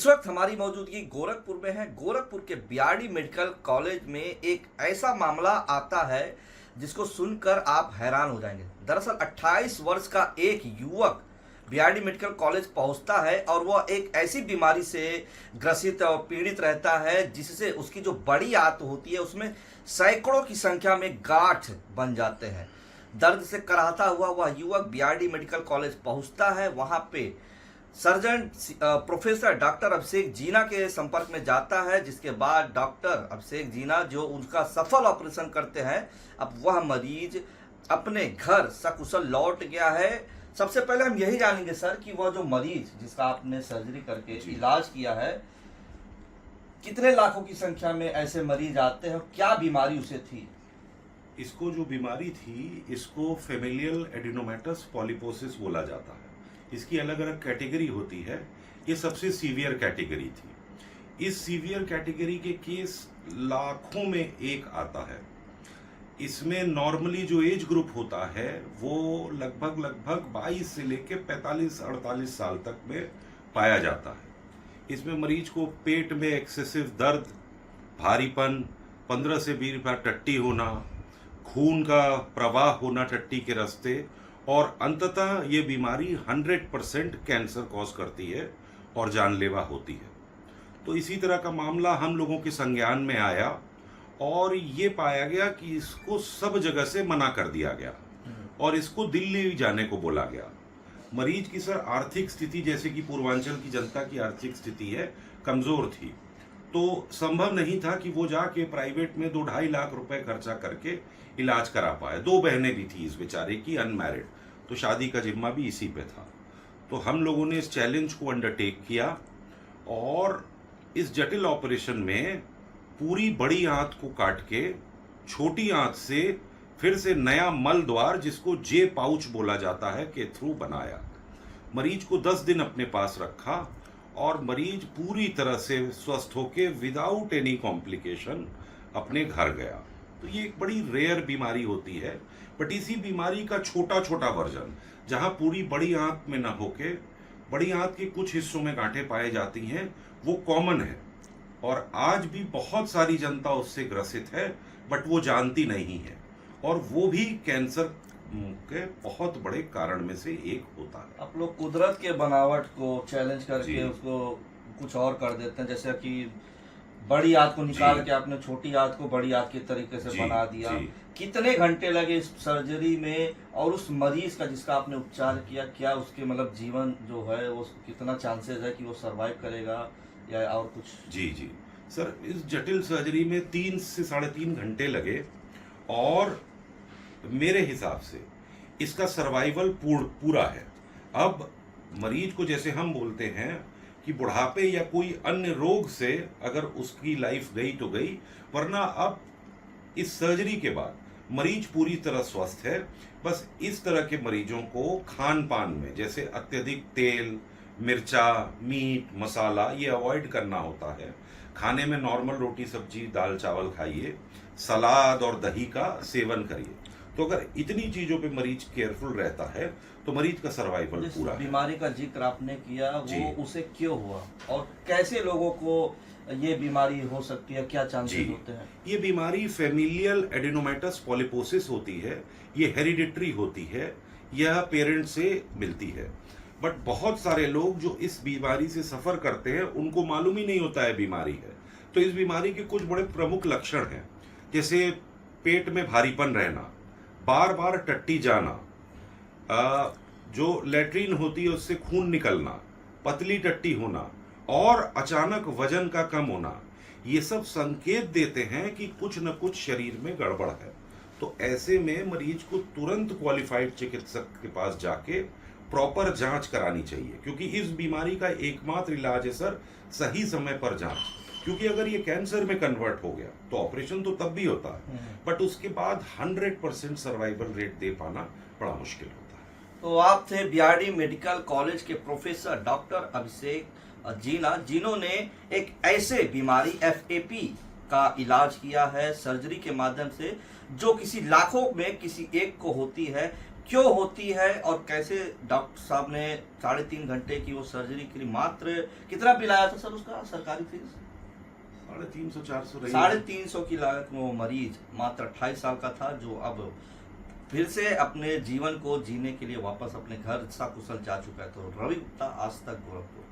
इस वक्त हमारी मौजूदगी गोरखपुर में है। गोरखपुर के बीआरडी मेडिकल कॉलेज में एक ऐसा मामला आता है जिसको सुनकर आप हैरान हो जाएंगे। दरअसल 28 वर्ष का एक युवक बीआरडी मेडिकल कॉलेज पहुंचता है और वह एक ऐसी बीमारी से ग्रसित और पीड़ित रहता है जिससे उसकी जो बड़ी आंत होती है उसमें सैकड़ों की संख्या में गांठ बन जाते हैं। दर्द से कराहता हुआ वह युवक बीआरडी मेडिकल कॉलेज पहुंचता है। वहां पे सर्जन प्रोफेसर डॉक्टर अभिषेक जीना के संपर्क में जाता है, जिसके बाद डॉक्टर अभिषेक जीना जो उनका सफल ऑपरेशन करते हैं, अब वह मरीज अपने घर सकुशल लौट गया है। सबसे पहले हम यही जानेंगे सर कि वह जो मरीज जिसका आपने सर्जरी करके इलाज किया है, कितने लाखों की संख्या में ऐसे मरीज आते हैं और क्या बीमारी उसे थी? इसको जो बीमारी थी इसको फेमिलियल एडिनोमेटस पॉलीपोसिस बोला जाता है। इसकी अलग अलग कैटेगरी होती है। ये सबसे सीवियर कैटेगरी थी। इस सीवियर कैटेगरी के केस लाखों में एक आता है। इसमें नॉर्मली जो एज ग्रुप होता है वो लगभग 22 से लेकर 45-48 साल तक में पाया जाता है। इसमें मरीज को पेट में एक्सेसिव दर्द, भारीपन, 15 से 20 बार टट्टी होना, खून का प्रवाह होना टट्टी के रास्ते, और अंततः ये बीमारी 100% कैंसर कॉज करती है और जानलेवा होती है। तो इसी तरह का मामला हम लोगों के संज्ञान में आया और ये पाया गया कि इसको सब जगह से मना कर दिया गया और इसको दिल्ली जाने को बोला गया। मरीज की सर आर्थिक स्थिति, जैसे कि पूर्वांचल की जनता की आर्थिक स्थिति है, कमज़ोर थी, तो संभव नहीं था कि वो जाके प्राइवेट में 2-2.5 लाख रुपए खर्चा करके इलाज करा पाए। 2 बहनें भी थी इस बेचारे की, अनमैरिड, तो शादी का जिम्मा भी इसी पे था। तो हम लोगों ने इस चैलेंज को अंडरटेक किया और इस जटिल ऑपरेशन में पूरी बड़ी आंत को काट के छोटी आंत से फिर से नया मल द्वार, जिसको जे पाउच बोला जाता है, के थ्रू बनाया। मरीज को 10 दिन अपने पास रखा और मरीज पूरी तरह से स्वस्थ होके विदाउट एनी कॉम्प्लिकेशन अपने घर गया। तो ये एक बड़ी रेयर बीमारी होती है, बट इसी बीमारी का छोटा छोटा वर्जन, जहां पूरी बड़ी आंत में न होके बड़ी आंत के कुछ हिस्सों में गांठें पाई जाती हैं, वो कॉमन है और आज भी बहुत सारी जनता उससे ग्रसित है, बट वो जानती नहीं है और वो भी कैंसर के बहुत बड़े कारण में से एक होता है। आप लोग कुदरत के बनावट को चैलेंज करके उसको कुछ और कर देते हैं, जैसे कि बड़ी आंत को निकाल के आपने छोटी आंत को बड़ी आंत के तरीके से बना दिया। कितने घंटे लगे इस सर्जरी में और उस मरीज का जिसका आपने उपचार किया, क्या उसके मतलब जीवन जो है वो कितना चांसेस है कि वो सरवाइव करेगा या और कुछ? जी सर, इस जटिल सर्जरी में 3 से 3.5 घंटे लगे और मेरे हिसाब से इसका सर्वाइवल पूरा है। अब मरीज को, जैसे हम बोलते हैं कि बुढ़ापे या कोई अन्य रोग से अगर उसकी लाइफ गई तो गई, वरना अब इस सर्जरी के बाद मरीज पूरी तरह स्वस्थ है। बस इस तरह के मरीजों को खान पान में, जैसे अत्यधिक तेल, मिर्चा, मीट, मसाला, ये अवॉइड करना होता है। खाने में नॉर्मल रोटी सब्जी दाल चावल खाइए, सलाद और दही का सेवन करिए। तो अगर इतनी चीजों पे मरीज केयरफुल रहता है तो मरीज का सर्वाइवल पूरा है। बीमारी का जिक्र आपने किया, वो उसे क्यों हुआ और कैसे लोगों को ये बीमारी हो सकती है, क्या चांसेस होते हैं? ये बीमारी फेमिलियल एडिनोमेटस पॉलीपोसिस होती है। ये हेरिडिटरी होती है, यह पेरेंट से मिलती है। बट बहुत सारे लोग जो इस बीमारी से सफर करते हैं उनको मालूम ही नहीं होता है बीमारी है। तो इस बीमारी के कुछ बड़े प्रमुख लक्षण हैं, जैसे पेट में भारीपन रहना, बार बार टट्टी जाना, जो लेट्रिन होती है उससे खून निकलना, पतली टट्टी होना और अचानक वजन का कम होना। ये सब संकेत देते हैं कि कुछ न कुछ शरीर में गड़बड़ है। तो ऐसे में मरीज को तुरंत क्वालिफाइड चिकित्सक के पास जाके प्रॉपर जांच करानी चाहिए, क्योंकि इस बीमारी का एकमात्र इलाज है सर सही समय पर जांच। क्योंकि अगर ये कैंसर में कन्वर्ट हो गया तो ऑपरेशन तो तब भी होता है, बट उसके बाद 100% सर्वाइवल रेट दे पाना बड़ा मुश्किल होता है। तो आप थे बीआरडी मेडिकल कॉलेज के प्रोफेसर डॉक्टर अभिषेक जीना, जिन्होंने एक ऐसे बीमारी FAP का इलाज किया है सर्जरी के माध्यम से, जो किसी लाखों में किसी एक को होती है। क्यों होती है और कैसे डॉक्टर साहब ने 3.5 घंटे की वो सर्जरी की, मात्र कितना बिल आया था सर उसका सरकारी फीस? 350-400 रही। 350 की लागत में वो मरीज मात्र 28 साल का था, जो अब फिर से अपने जीवन को जीने के लिए वापस अपने घर सकुशल जा चुका है। तो रवि गुप्ता, आज तक, गोरखपुर।